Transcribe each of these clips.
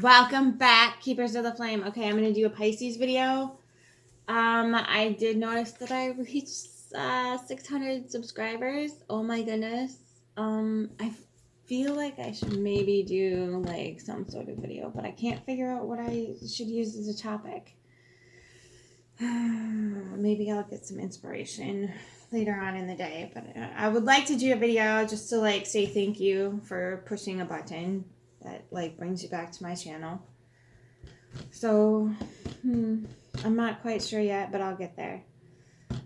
Welcome back, Keepers of the Flame. Okay, I'm going to do a Pisces video. I did notice that I reached 600 subscribers. Oh my goodness. I feel like I should maybe do like some sort of video, but I can't figure out what I should use as a topic. Maybe I'll get some inspiration later on in the day, but I would like to do a video just to like say thank you for pushing a button that like brings you back to my channel. So I'm not quite sure yet, but I'll get there.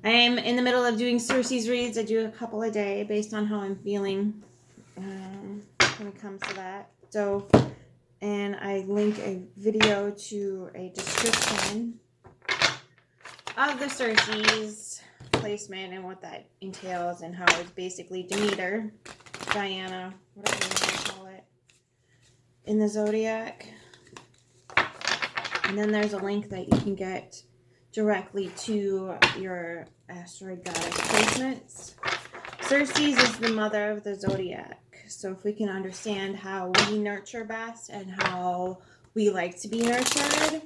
I am in the middle of doing Circe's reads. I do a couple a day based on how I'm feeling when it comes to that. So, and I link a video to a description of the Circe's placement and what that entails and how it's basically Demeter, Diana, whatever you want to call it, in the zodiac. And then there's a link that you can get directly to your asteroid goddess placements. Circe's is the mother of the zodiac. So if we can understand how we nurture best and how we like to be nurtured,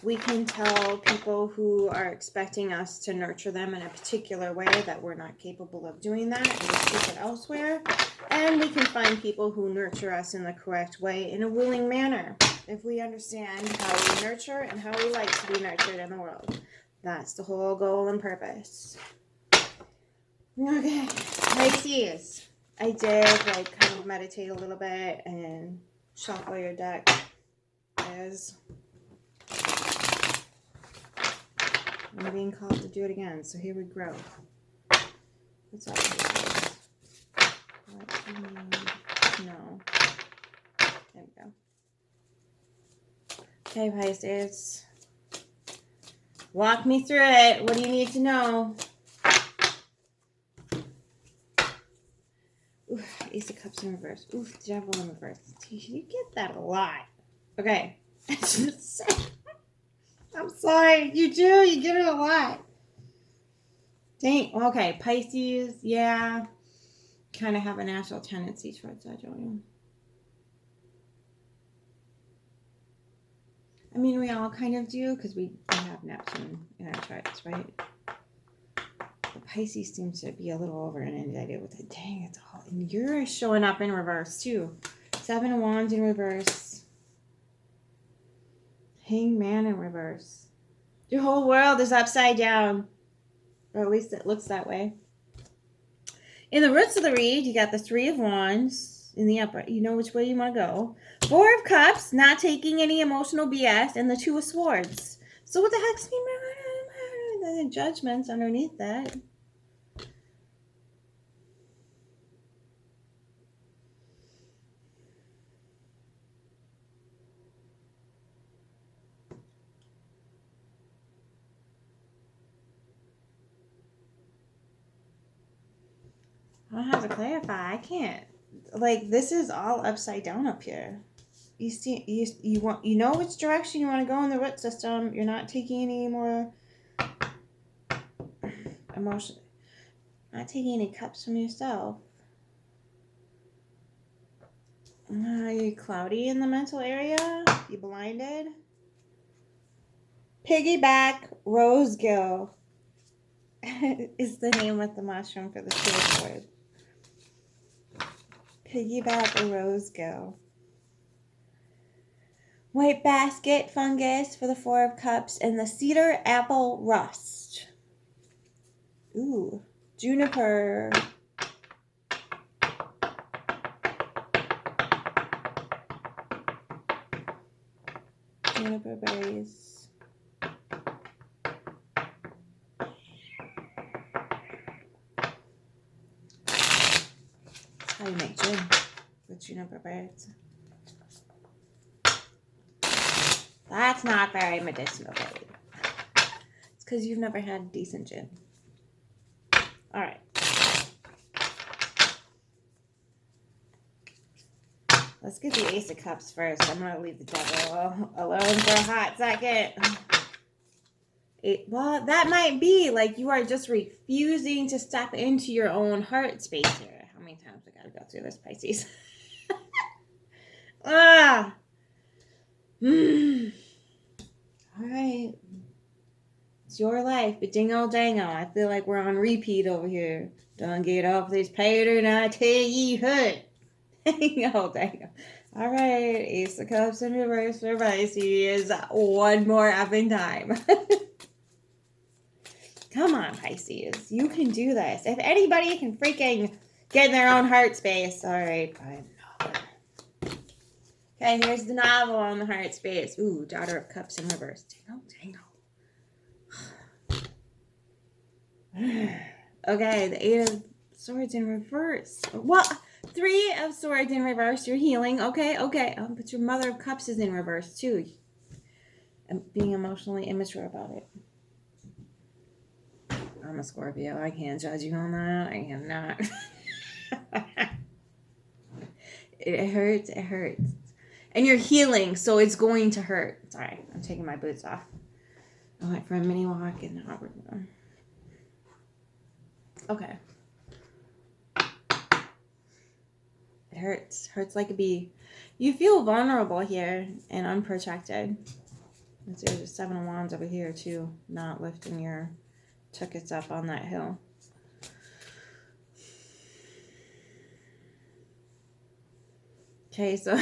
we can tell people who are expecting us to nurture them in a particular way that we're not capable of doing that and we seek it elsewhere. And we can find people who nurture us in the correct way in a willing manner if we understand how we nurture and how we like to be nurtured in the world. That's the whole goal and purpose. Okay, Pisces. I did like kind of meditate a little bit and shuffle your deck as I'm being called to do it again. So here we go. What's up, Pisces? What do you need? No. There we go. Okay, Pisces. Walk me through it. What do you need to know? Ooh, Ace of Cups in reverse. Ooh, Devil in reverse. You get that a lot. Okay. I'm sorry. You do. You get it a lot. Dang. Okay. Pisces. Yeah. Kind of have a natural tendency towards that, don't you? I mean, we all kind of do because we have Neptune in our charts, right? But Pisces seems to be a little over-inundated with it. Dang, it's all... And you're showing up in reverse, too. 7 of Wands in reverse. Hangman in reverse. Your whole world is upside down. Or at least it looks that way. In the roots of the read, you got the 3 of Wands in the upright. You know which way you want to go. 4 of Cups, not taking any emotional BS. And the 2 of Swords. So what the heck's the Judgment's underneath that? I don't have to clarify. I can't. Like, this is all upside down up here. You see, you know which direction you want to go in the root system. You're not taking any more emotion. Not taking any cups from yourself. Are you cloudy in the mental area? You blinded? Piggyback rosegill is the name of the mushroom for the sword. Piggyback rosegill. White basket fungus for the 4 of Cups and the cedar apple rust. Ooh, juniper. Juniper berries. That's how you make gin with juniper berries. That's not very medicinal, baby. It's because you've never had decent gin. All right. Let's get the Ace of Cups first. I'm going to leave the Devil alone for a hot second. Well, that might be like you are just refusing to step into your own heart space here. How many times I got to go through this, Pisces? All right. It's your life, but dingo dango. I feel like we're on repeat over here. Don't get off this pattern, I tell you what. Dingo dango. All right. Ace of Cups in reverse for Pisces. One more effing time. Come on, Pisces. You can do this. If anybody can freaking get in their own heart space. All right, fine. Okay, here's the novel on the heart space. Ooh, Daughter of Cups in reverse. Dangle. Okay, the Eight of Swords in reverse. Well, Three of Swords in reverse. You're healing. Okay. But your Mother of Cups is in reverse, too. I'm being emotionally immature about it. I'm a Scorpio. I can't judge you on that. I am not. It hurts. And you're healing, so it's going to hurt. Sorry, I'm taking my boots off. I went for a mini walk and now we're done. Okay. It hurts. Hurts like a bee. You feel vulnerable here and unprotected. There's a Seven of Wands over here, too. Not lifting your tuckets up on that hill. Okay, so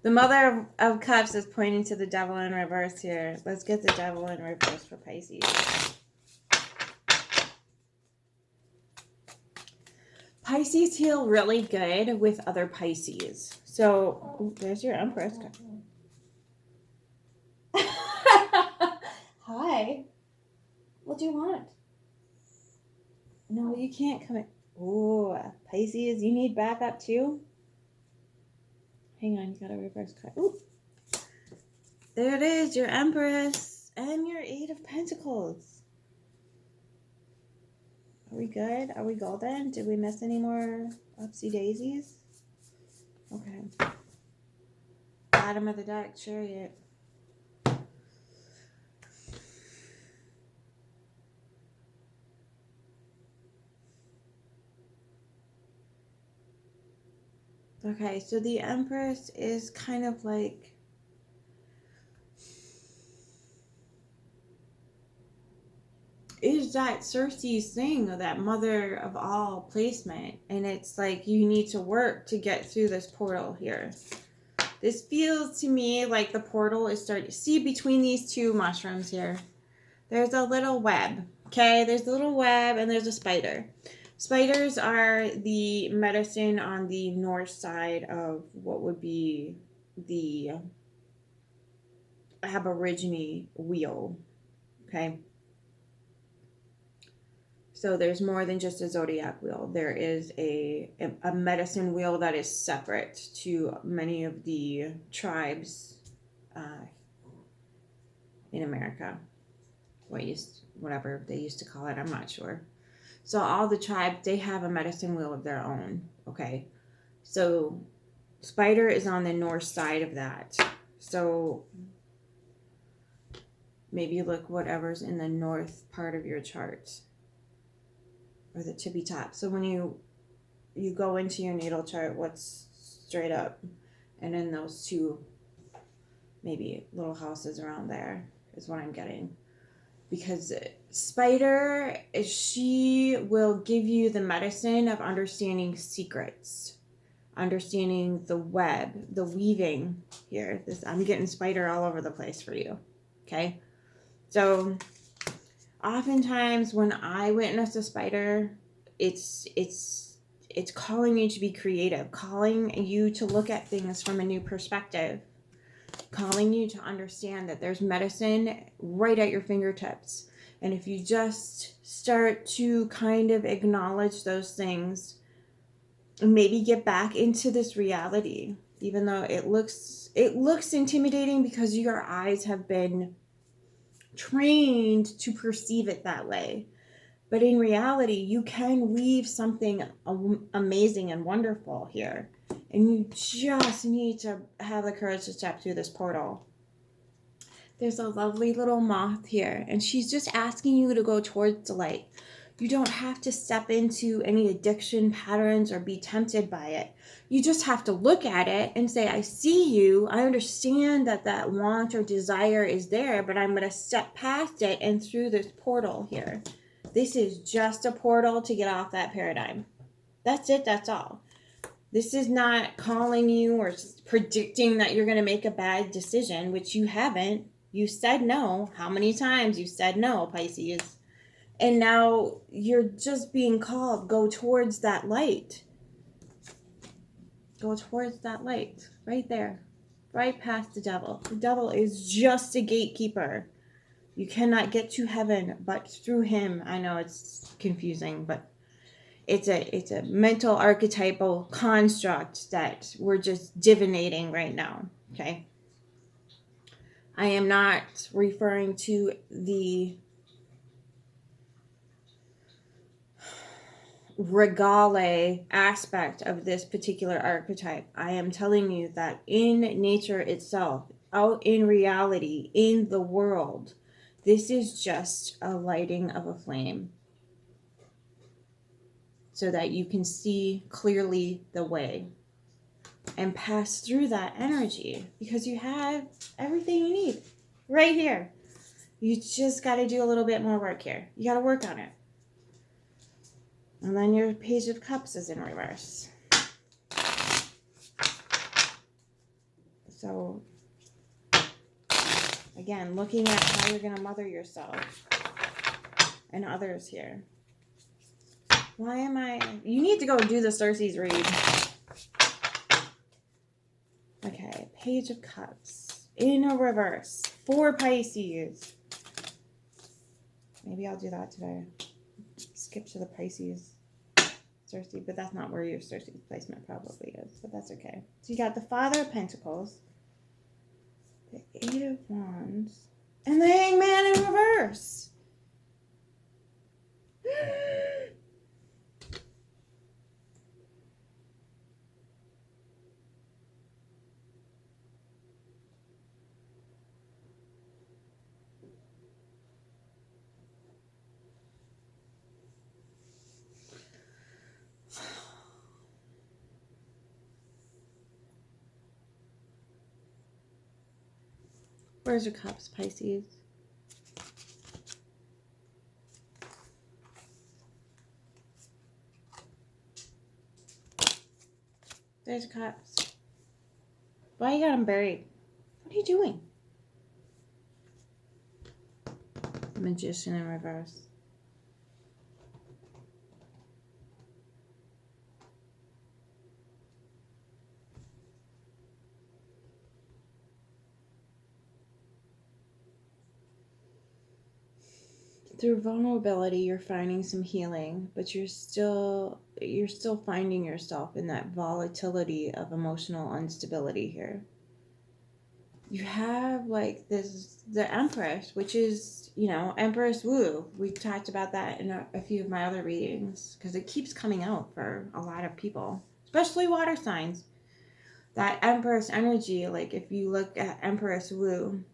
the Mother of Cups is pointing to the Devil in reverse here. Let's get the Devil in reverse for Pisces. Pisces heal really good with other Pisces. So, ooh, there's your Empress. Hi. What do you want? No, you can't come in. Ooh, Pisces, you need backup too? Hang on, you got a reverse card. Ooh. There it is, your Empress and your Eight of Pentacles. Are we good? Are we golden? Did we miss any more upsy daisies? Okay. Bottom of the deck, Chariot. Okay, so the Empress is kind of like is that Cersei's thing, or that mother of all placement, and it's like you need to work to get through this portal here. This feels to me like the portal is starting. See between these two mushrooms here, there's a little web. Okay, there's a little web and there's a spider. Spiders are the medicine on the north side of what would be the Aborigine wheel. Okay. So there's more than just a zodiac wheel. There is a medicine wheel that is separate to many of the tribes in America. Whatever they used to call it, I'm not sure. So all the tribes, they have a medicine wheel of their own. Okay. So spider is on the north side of that. So maybe look whatever's in the north part of your chart. Or the tippy top. So when you go into your natal chart, what's straight up? And then those two, maybe little houses around there is what I'm getting. Because spider, she will give you the medicine of understanding secrets. Understanding the web, the weaving here. I'm getting spider all over the place for you. Okay? So oftentimes when I witness a spider, it's calling you to be creative, calling you to look at things from a new perspective, calling you to understand that there's medicine right at your fingertips. And if you just start to kind of acknowledge those things, maybe get back into this reality, even though it looks intimidating because your eyes have been trained to perceive it that way. But in reality, you can weave something amazing and wonderful here. And you just need to have the courage to step through this portal. There's a lovely little moth here, and she's just asking you to go towards the light. You don't have to step into any addiction patterns or be tempted by it. You just have to look at it and say, I see you. I understand that that want or desire is there, but I'm going to step past it and through this portal here. This is just a portal to get off that paradigm. That's it. That's all. This is not calling you or predicting that you're going to make a bad decision, which you haven't. You said no. How many times you said no, Pisces? And now you're just being called, go towards that light. Go towards that light. Right there. Right past the devil. The devil is just a gatekeeper. You cannot get to heaven but through him. I know it's confusing, but it's a mental archetypal construct that we're just divinating right now. Okay? I am not referring to the regale aspect of this particular archetype. I am telling you that in nature itself, out in reality, in the world, this is just a lighting of a flame so that you can see clearly the way and pass through that energy, because you have everything you need right here. You just got to do a little bit more work here. You got to work on it. And then your Page of Cups is in reverse. So, again, looking at how you're going to mother yourself and others here. Why am I... You need to go do the Cersei's read. Okay, Page of Cups in a reverse for Pisces. Maybe I'll do that today. Skip to the Pisces Cersei, but that's not where your Cersei's placement probably is, but that's okay. So you got the Father of Pentacles, the Eight of Wands, and the Hangman in reverse. Where's your cups, Pisces? There's your cups. Why you got them buried? What are you doing? Magician in reverse. Through vulnerability, you're finding some healing, but you're still finding yourself in that volatility of emotional instability here. You have like the Empress, which is, Empress Wu. We've talked about that in a few of my other readings, because it keeps coming out for a lot of people, especially water signs. That Empress energy, like if you look at Empress Wu,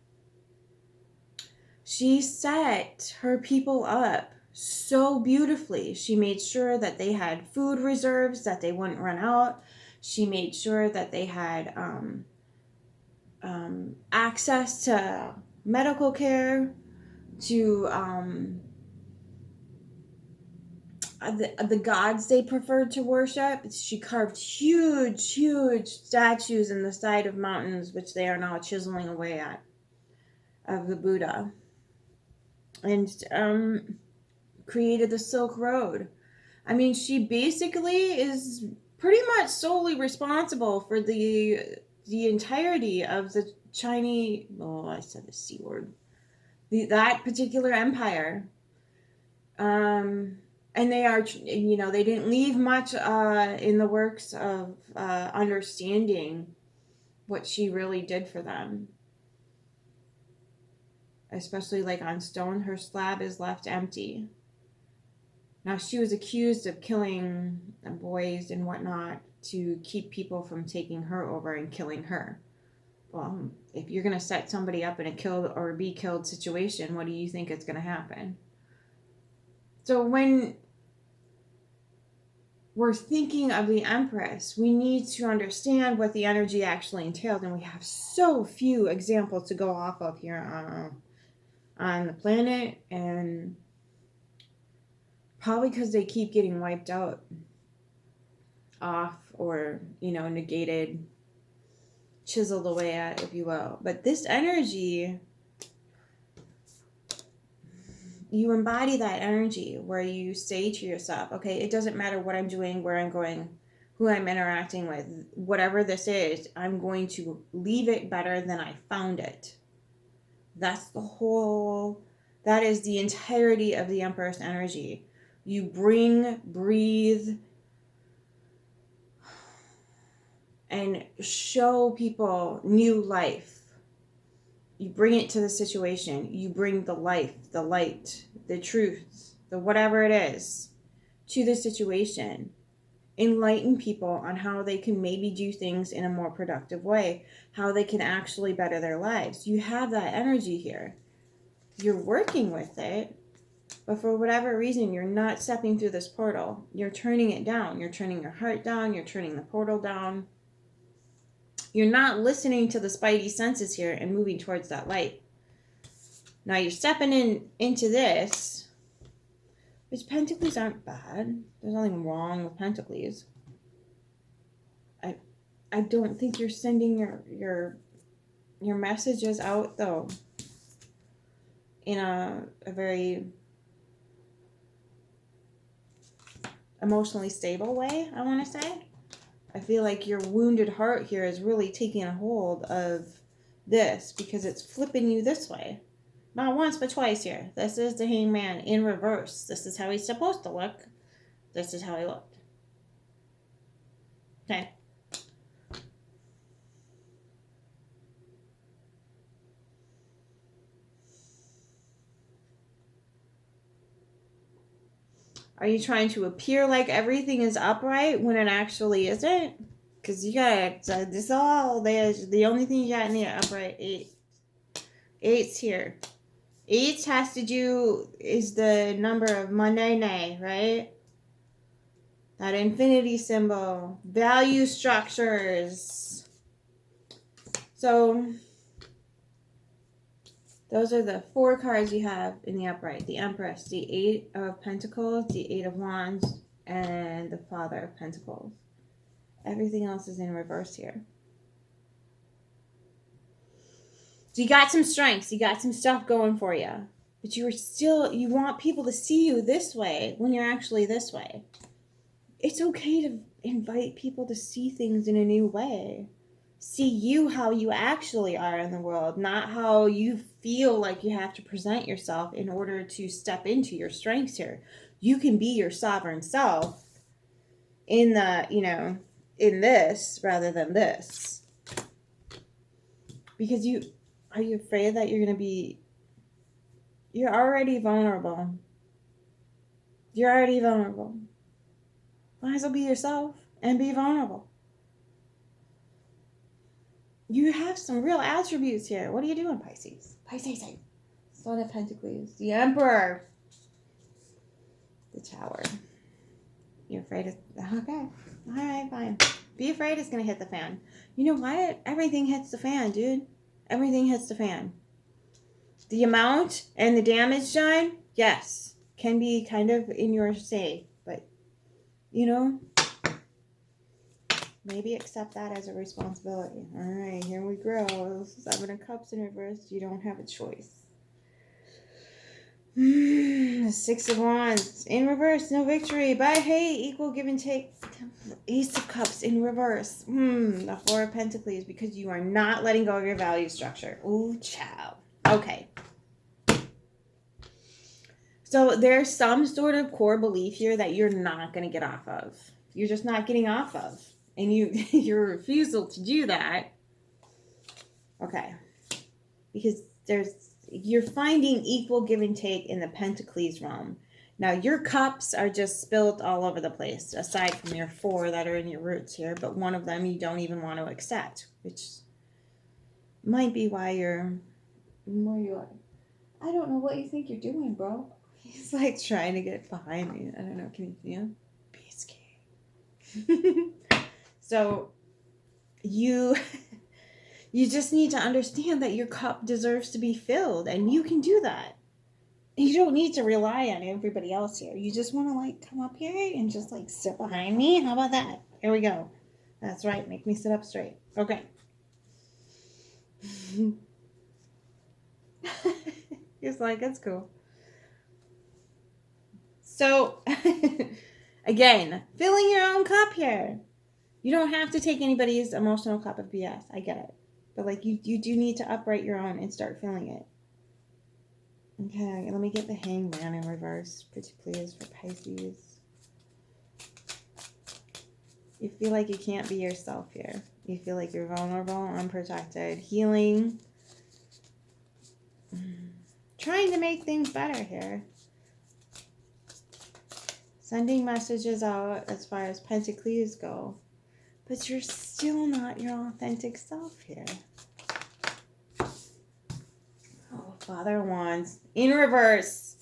she set her people up so beautifully. She made sure that they had food reserves, that they wouldn't run out. She made sure that they had access to medical care, to the gods they preferred to worship. She carved huge, huge statues in the side of mountains, which they are now chiseling away at, of the Buddha. And created the Silk Road. I mean, she basically is pretty much solely responsible for the entirety of the Chinese, I said the C word, that particular empire. And they are, they didn't leave much in the works of understanding what she really did for them. Especially like on stone, her slab is left empty. Now, she was accused of killing boys and whatnot to keep people from taking her over and killing her. Well, if you're going to set somebody up in a kill or be killed situation, what do you think is going to happen? So when we're thinking of the Empress, we need to understand what the energy actually entails. And we have so few examples to go off of here on the planet. And probably because they keep getting wiped out, off, or, negated, chiseled away at, if you will. But this energy, you embody that energy where you say to yourself, okay, it doesn't matter what I'm doing, where I'm going, who I'm interacting with, whatever this is, I'm going to leave it better than I found it. That is the entirety of the Empress energy. You bring, breathe, and show people new life. You bring it to the situation. You bring the life, the light, the truth, the whatever it is to the situation. Enlighten people on how they can maybe do things in a more productive way, how they can actually better their lives. You have that energy here. You're working with it, but for whatever reason, you're not stepping through this portal. You're turning it down. You're turning your heart down. You're turning the portal down. You're not listening to the spidey senses here and moving towards that light. Now you're stepping into this, which Pentacles aren't bad. There's nothing wrong with Pentacles. I don't think you're sending your messages out, though, in a very emotionally stable way, I want to say. I feel like your wounded heart here is really taking a hold of this because it's flipping you this way. Not once, but twice here. This is the Hangman in reverse. This is how he's supposed to look. This is how he looked. Okay. Are you trying to appear like everything is upright when it actually isn't? Because you got this all, there's the only thing you got in the upright 8. 8's here. 8 has to do, is the number of Monene, right? That infinity symbol. Value structures. So those are the 4 cards you have in the upright. The Empress, the 8 of Pentacles, the 8 of Wands, and the Father of Pentacles. Everything else is in reverse here. So you got some strengths. You got some stuff going for you. But you want people to see you this way when you're actually this way. It's okay to invite people to see things in a new way. See you how you actually are in the world, not how you feel like you have to present yourself in order to step into your strengths here. You can be your sovereign self in in this rather than this. Because are you afraid that you're already vulnerable. You're already vulnerable. Might as well be yourself and be vulnerable. You have some real attributes here. What are you doing, Pisces? Pisces, Son of Pentacles, the Emperor, the Tower. You're afraid of... Okay. All right, fine. Be afraid it's going to hit the fan. You know what? Everything hits the fan, dude. Everything hits the fan. The amount and the damage done, yes, can be kind of in your say. But, maybe accept that as a responsibility. All right, here we go. 7 of Cups in reverse. You don't have a choice. 6 of Wands in reverse. No victory. But hey, equal give and take. Ace of Cups in reverse. The 4 of Pentacles, because you are not letting go of your value structure. Ooh, child. Okay. So there's some sort of core belief here that you're not going to get off of. You're just not getting off of. And your refusal to do that, okay, because you're finding equal give and take in the Pentacles realm. Now, your cups are just spilled all over the place, aside from your 4 that are in your roots here, but one of them you don't even want to accept, which might be why you're more you are. I don't know what you think you're doing, bro. He's like trying to get behind me. I don't know. Can you feel? Peace king. So you just need to understand that your cup deserves to be filled, and you can do that. You don't need to rely on everybody else here. You just want to like come up here and just like sit behind me. How about that? Here we go. That's right. Make me sit up straight. Okay. He's like, it's cool. So, again, filling your own cup here. You don't have to take anybody's emotional cup of BS. I get it. But, like, you do need to upright your own and start filling it. Okay, let me get the Hangman in reverse, pretty please, for Pisces. You feel like you can't be yourself here. You feel like you're vulnerable, unprotected, healing. Trying to make things better here. Sending messages out as far as Pentacles go. But you're still not your authentic self here. Oh, Father of Wands. In reverse.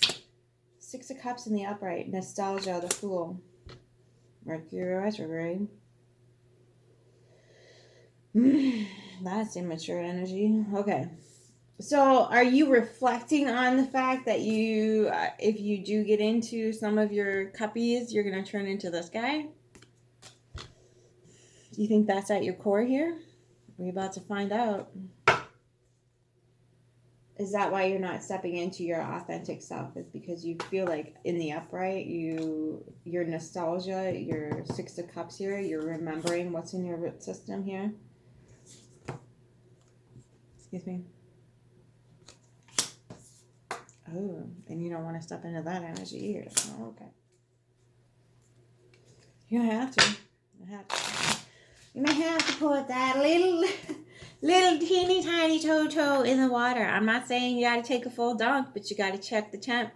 Six of Cups in the upright. Nostalgia, the Fool. Mercury retrograde. That's immature energy. Okay. So are you reflecting on the fact that you, if you do get into some of your cuppies, you're going to turn into this guy? Do you think that's at your core here? We're about to find out. Is that why you're not stepping into your authentic self? Is because you feel like in the upright, your nostalgia, your Six of Cups here, you're remembering what's in your root system here? Excuse me. Oh, and you don't want to step into that energy either. Oh, okay. You're going to have to. You may have to put that little teeny tiny toe in the water. I'm not saying you got to take a full dunk, but you got to check the temp.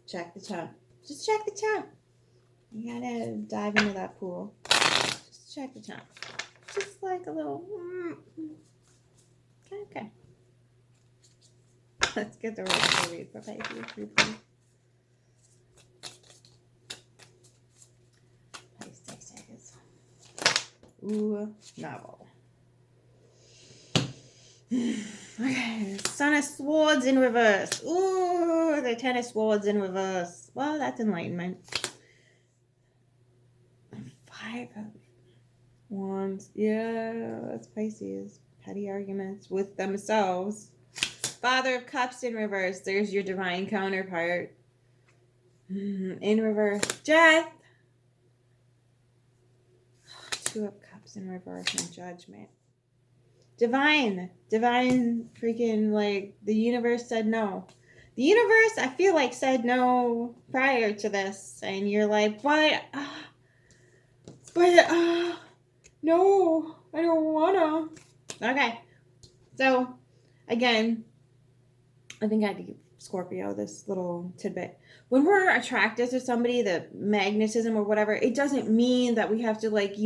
Check the temp. Just check the temp. You got to dive into that pool. Just check the temp. Just like a little... Okay. Let's get the rest of the read for Pisces, please. Ooh, novel. Okay, Son of Swords in reverse. Ooh, the Ten of Swords in reverse. Well, that's enlightenment. Five of Wands. Yeah, that's Pisces. Petty arguments with themselves. Father of Cups in reverse. There's your divine counterpart. In reverse. Death. Two of Cups in reverse and Judgment. Divine freaking, like, the universe said no. The universe, I feel like, said no prior to this. And you're like, but no, I don't wanna. Okay. So, again, I think I had to give Scorpio this little tidbit. When we're attracted to somebody, the magnetism or whatever, it doesn't mean that we have to, like,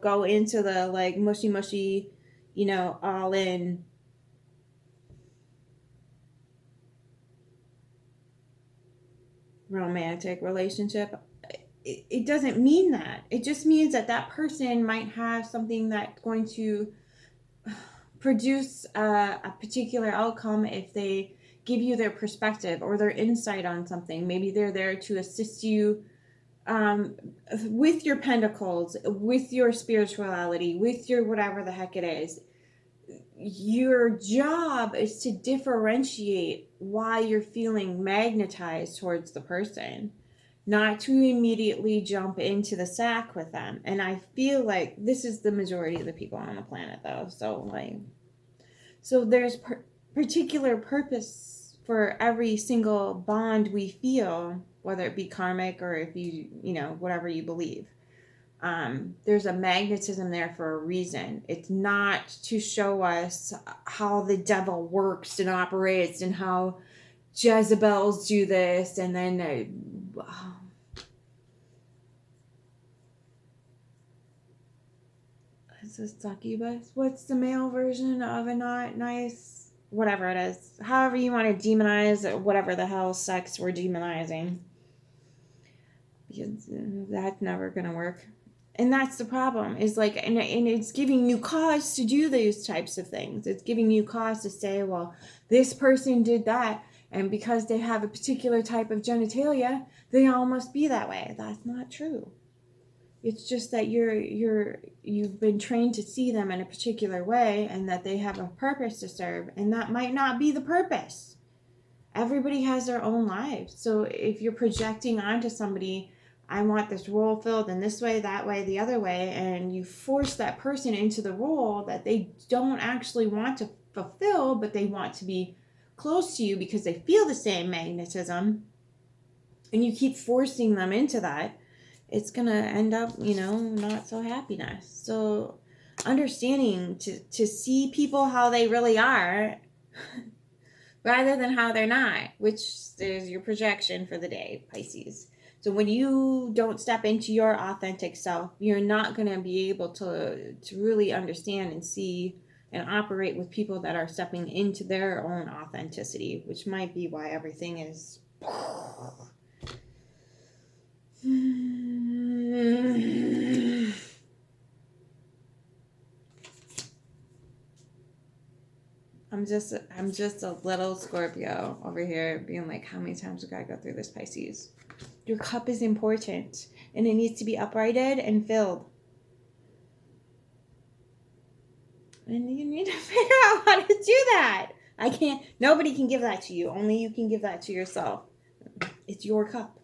go into the, like, mushy, all in romantic relationship. It doesn't mean that. It just means that person might have something that's going to produce a particular outcome if they give you their perspective or their insight on something. Maybe they're there to assist you with your pentacles, with your spirituality, with your whatever the heck it is. Your job is to differentiate why you're feeling magnetized towards the person, not to immediately jump into the sack with them. And I feel like this is the majority of the people on the planet, though. So there's particular purpose for every single bond we feel, whether it be karmic or if whatever you believe. There's a magnetism there for a reason. It's not to show us how the devil works and operates and how Jezebels do this and then is a succubus? What's the male version of a not nice whatever it is, however you want to demonize whatever the hell sex we're demonizing, because that's never gonna work. And that's the problem, is like, and it's giving you cause to do these types of things. It's giving you cause to say, well, this person did that, and because they have a particular type of genitalia, they all must be that way. That's not true. It's just that you've been trained to see them in a particular way, and that they have a purpose to serve, and that might not be the purpose. Everybody has their own lives. So if you're projecting onto somebody, I want this role filled in this way, that way, the other way, and you force that person into the role that they don't actually want to fulfill, but they want to be close to you because they feel the same magnetism, and you keep forcing them into that, it's going to end up, not so happiness. So understanding to see people how they really are rather than how they're not, which is your projection for the day, Pisces. So when you don't step into your authentic self, you're not going to be able to really understand and see and operate with people that are stepping into their own authenticity, which might be why everything is I'm just a little Scorpio over here being like, how many times we gotta go through this, Pisces? Your cup is important, and it needs to be uprighted and filled. And you need to figure out how to do that. Nobody can give that to you. Only you can give that to yourself. It's your cup.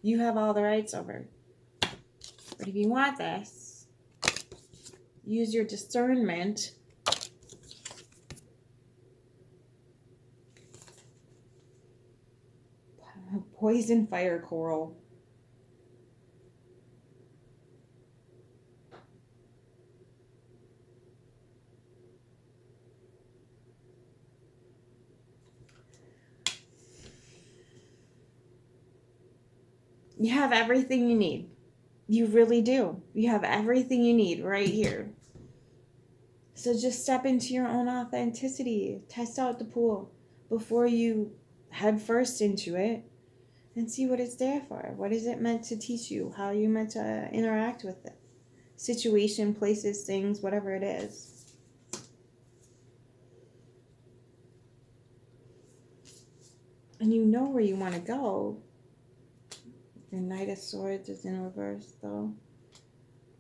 You have all the rights over it. But if you want this, use your discernment. Poison fire coral. You have everything you need. You really do. You have everything you need right here. So just step into your own authenticity. Test out the pool before you head first into it, and see what it's there for. What is it meant to teach you? How are you meant to interact with it? Situation, places, things, whatever it is. And you know where you want to go. Your Knight of Swords is in reverse, though.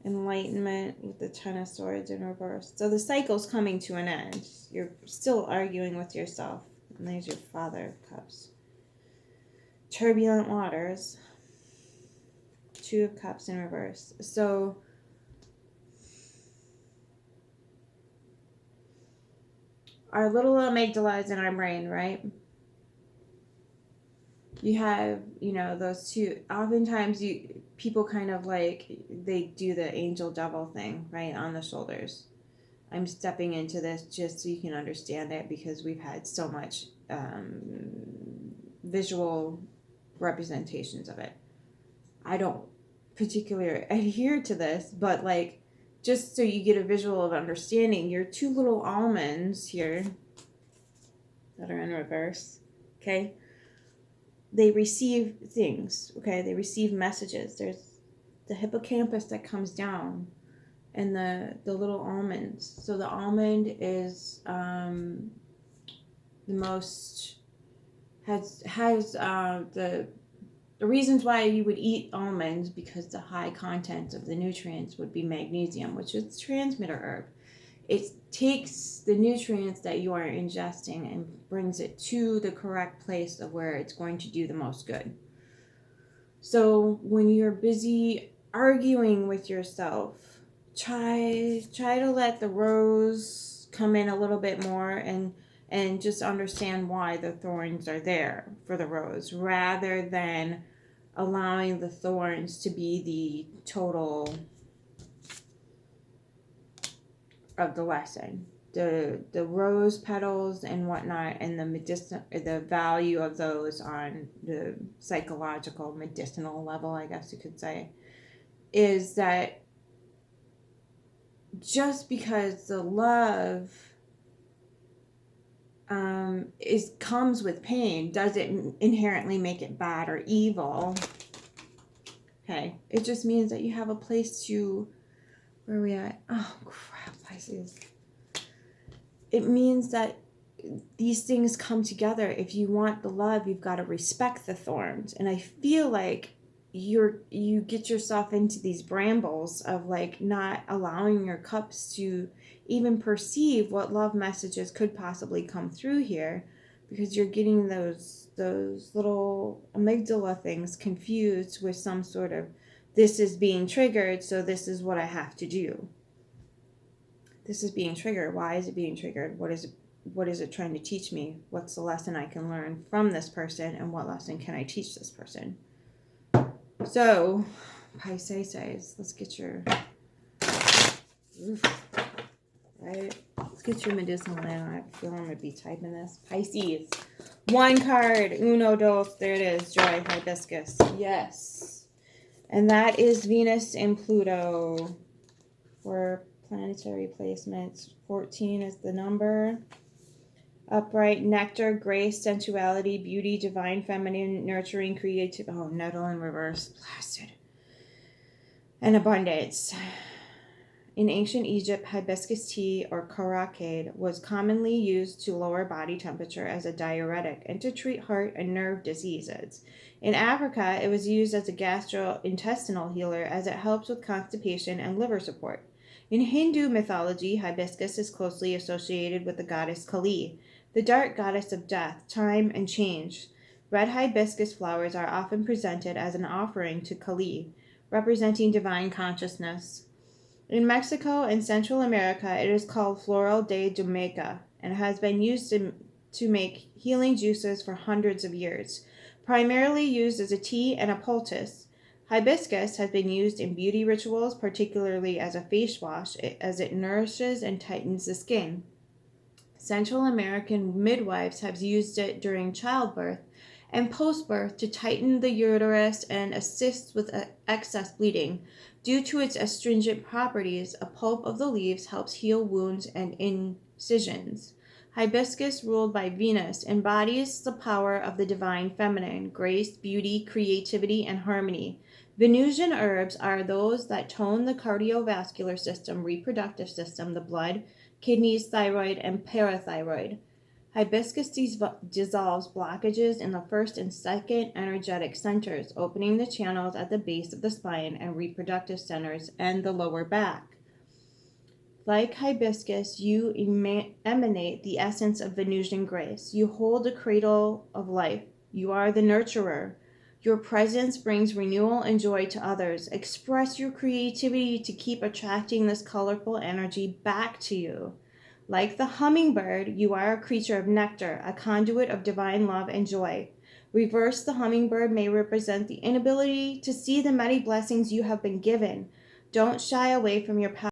Enlightenment with the Ten of Swords in reverse. So the cycle's coming to an end. You're still arguing with yourself. And there's your Father of Cups. Turbulent waters. Two of Cups in reverse. So our little amygdala is in our brain, right? You have, those two. Oftentimes, people kind of like, they do the angel devil thing, right, on the shoulders. I'm stepping into this just so you can understand it, because we've had so much visual representations of it. I don't particularly adhere to this, but like, just so you get a visual of understanding, your two little almonds here that are in reverse, okay? They receive things, okay? They receive messages. There's the hippocampus that comes down, and the little almonds. So the almond is the most has the reasons why you would eat almonds, because the high content of the nutrients would be magnesium, which is transmitter herb. It takes the nutrients that you are ingesting and brings it to the correct place of where it's going to do the most good. So when you're busy arguing with yourself, try to let the rose come in a little bit more, and just understand why the thorns are there for the rose, rather than allowing the thorns to be the total of the lesson. The rose petals and whatnot, and the value of those on the psychological, medicinal level, I guess you could say, is that just because the love comes with pain doesn't inherently make it bad or evil. Okay, it just means that you have a place to, where are we at? Oh crap, Pisces. It means that these things come together. If you want the love, you've got to respect the thorns. And I feel like you get yourself into these brambles of like not allowing your cups to even perceive what love messages could possibly come through here, because you're getting those little amygdala things confused with some sort of, this is being triggered, so this is what I have to do. This is being triggered. Why is it being triggered? What is it trying to teach me? What's the lesson I can learn from this person, and what lesson can I teach this person? So, Pisces, let's get your, right? Let's get your medicinal in. I feel I'm going to be typing this. Pisces. One card. Uno, dos. There it is. Joy, hibiscus. Yes. And that is Venus and Pluto for planetary placements. 14 is the number. Upright, nectar, grace, sensuality, beauty, divine, feminine, nurturing, creative. Oh, nettle in reverse. Blasted. And abundance. In ancient Egypt, hibiscus tea or karakade was commonly used to lower body temperature as a diuretic and to treat heart and nerve diseases. In Africa, it was used as a gastrointestinal healer as it helps with constipation and liver support. In Hindu mythology, hibiscus is closely associated with the goddess Kali, the dark goddess of death, time, and change. Red hibiscus flowers are often presented as an offering to Kali, representing divine consciousness. In Mexico and Central America, it is called Floral de Jamaica and has been used to make healing juices for hundreds of years. Primarily used as a tea and a poultice, hibiscus has been used in beauty rituals, particularly as a face wash, as it nourishes and tightens the skin. Central American midwives have used it during childbirth and post-birth to tighten the uterus and assist with excess bleeding. Due to its astringent properties, a pulp of the leaves helps heal wounds and incisions. Hibiscus, ruled by Venus, embodies the power of the divine feminine, grace, beauty, creativity, and harmony. Venusian herbs are those that tone the cardiovascular system, reproductive system, the blood, kidneys, thyroid, and parathyroid. Hibiscus dissolves blockages in the first and second energetic centers, opening the channels at the base of the spine and reproductive centers and the lower back. Like hibiscus, you emanate the essence of Venusian grace. You hold the cradle of life. You are the nurturer. Your presence brings renewal and joy to others. Express your creativity to keep attracting this colorful energy back to you. Like the hummingbird, you are a creature of nectar, a conduit of divine love and joy. Reverse, the hummingbird may represent the inability to see the many blessings you have been given. Don't shy away from your power.